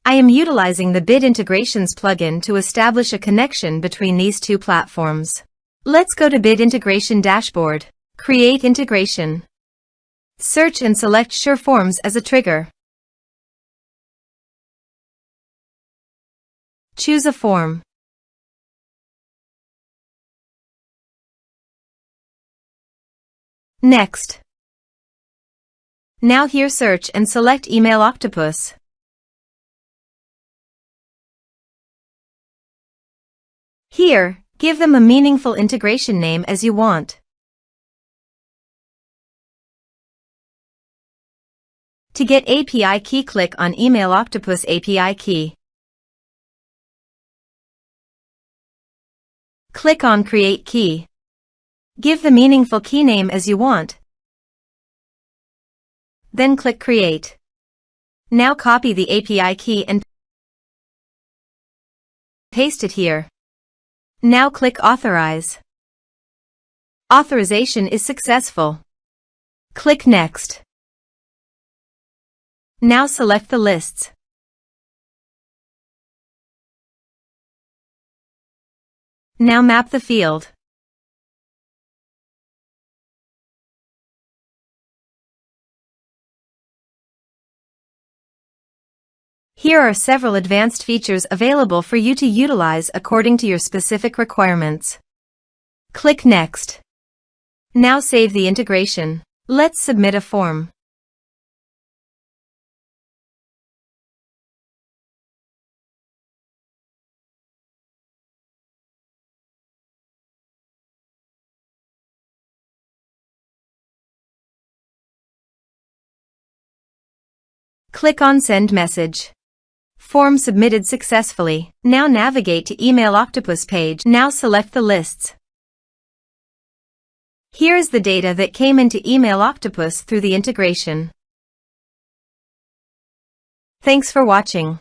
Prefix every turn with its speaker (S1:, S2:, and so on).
S1: I am utilizing the Bid Integrations plugin to establish a connection between these two platforms. Let's go to Bid Integration Dashboard. Create Integration. Search and select SureForms as a trigger. Choose a form. Next. Now here search and select Email Octopus. Here, give them a meaningful integration name as you want. To get API key, click on Email Octopus API key. Click on Create Key. Give the meaningful key name as you want. Then click Create. Now copy the API key and paste it here. Now click Authorize. Authorization is successful. Click Next. Now select the lists. Now map the field. Here are several advanced features available for you to utilize according to your specific requirements. Click Next. Now save the integration. Let's submit a form. Click on Send Message. Form submitted successfully. Now navigate to Email Octopus page. Now select the lists. Here is the data that came into Email Octopus through the integration. Thanks for watching.